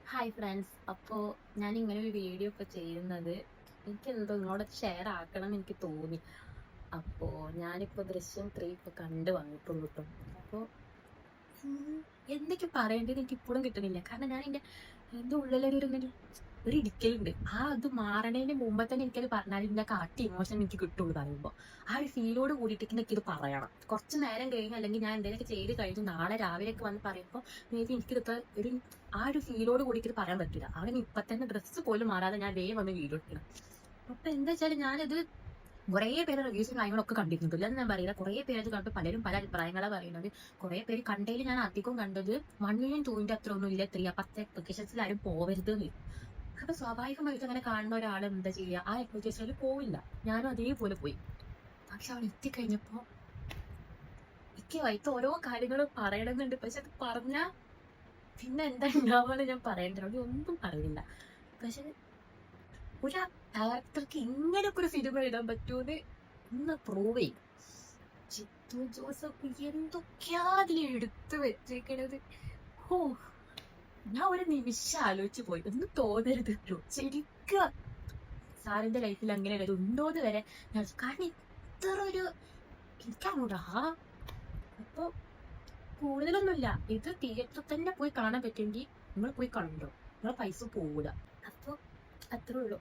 Hi friends. അപ്പോൾ ഞാൻ ഇങ്ങനെ ഒരു വീഡിയോ ഒക്കെ ചെയ്യുന്നത് എനിക്കെന്തോ നിങ്ങളോട് ഷെയർ ആക്കണം എന്ന് എനിക്ക് തോന്നി. അപ്പോൾ ഞാനിപ്പോൾ ദൃശ്യം 3 ഇപ്പോൾ കണ്ടു വന്നിട്ടുള്ളൂ കേട്ടോ. അപ്പോൾ എന്തൊക്കെ പറയേണ്ടത് എനിക്ക് ഇപ്പോഴും കിട്ടുന്നില്ല. കാരണം ഞാൻ എൻ്റെ ഉള്ളിലൊരു ഇടിക്കലുണ്ട്. അത് മാറണതിന് മുമ്പ് തന്നെ എനിക്കത് പറഞ്ഞാൽ ഇതിൻ്റെ കാട്ടി ഇമോഷൻ എനിക്ക് കിട്ടുള്ളൂ പറയുമ്പോൾ. ആ ഒരു ഫീലോട് കൂടിയിട്ട് എനിക്കിത് പറയണം. കുറച്ച് നേരം കഴിഞ്ഞ് അല്ലെങ്കിൽ ഞാൻ എന്തെങ്കിലുമൊക്കെ ചെയ്ത് കഴിഞ്ഞ് നാളെ രാവിലെയൊക്കെ വന്ന് പറയുമ്പോൾ മേ ബി എനിക്കിത് ഒരു ആ ഒരു ഫീലോട് കൂടി ഇത് പറയാൻ പറ്റില്ല. അവന് ഇപ്പം തന്നെ ഡ്രസ്സ് പോലും മാറാതെ ഞാൻ വേഗം വന്ന് വീഡിയോ എടുക്കണം. അപ്പം എന്താ വെച്ചാൽ ഞാനിത് കുറേ പേര് റിവ്യൂസും കാര്യങ്ങളൊക്കെ കണ്ടിട്ടുണ്ട്. ഇല്ലെന്ന് ഞാൻ പറയില്ല. കുറേ പേര് അത് കണ്ടു പലരും പല അഭിപ്രായങ്ങളാണ് പറയുന്നത്. കുറേ പേര് കണ്ടതിൽ ഞാൻ അധികം കണ്ടത് 1 million 2 അത്ര ഒന്നും ഇല്ല 3 10 അപ്ലിക്കേഷൻസിൽ ആരും പോവരുത് എന്ന്. അപ്പൊ സ്വാഭാവികമായിട്ട് അങ്ങനെ കാണുന്ന ഒരാൾ എന്താ ചെയ്യുക, ആ അപ്ലിക്കേഷനിൽ പോവില്ല. ഞാനും അതേപോലെ പോയി. പക്ഷെ അവിടെ എത്തിക്കഴിഞ്ഞപ്പോ എനിക്ക് വൈകിട്ട് ഓരോ കാര്യങ്ങളും പറയണമെന്നുണ്ട്. പക്ഷെ അത് പറഞ്ഞാ പിന്നെ എന്താ ഉണ്ടാവുക ഞാൻ പറയേണ്ടത് ഒന്നും പറയുന്നില്ല. പക്ഷെ ഒരു ഡയറക്ടർക്ക് ഇങ്ങനെയൊക്കെ ഒരു സിനിമ എഴുതാൻ പറ്റുമെന്ന് ഒന്ന് പ്രൂവ് ചെയ്യും. ജിത്തു ജോസഫ് എന്തൊക്കെയാ അതിൽ എടുത്തു വെച്ചേക്കണത്. ഓ, ഞാൻ ഒരു നിമിഷം ആലോചിച്ചു പോയി. ഒന്നും തോന്നരുത് കേട്ടോ. ശരിക്കും സാറിന്റെ ലൈഫിൽ അങ്ങനെ ഒരു ഉണ്ടോന്ന് വരെ ഞാൻ കാരണം ഇത്ര ഒരു എനിക്കങ്ങോട്ടാ. അപ്പൊ കൂടുതലൊന്നുമില്ല. ഇത് തിയേറ്ററിൽ തന്നെ പോയി കാണാൻ പറ്റുമെങ്കിൽ നിങ്ങൾ പോയി കണ്ടോ. നിങ്ങളെ പൈസ പോകൂല. അപ്പൊ അത്രേ ഉള്ളൂ.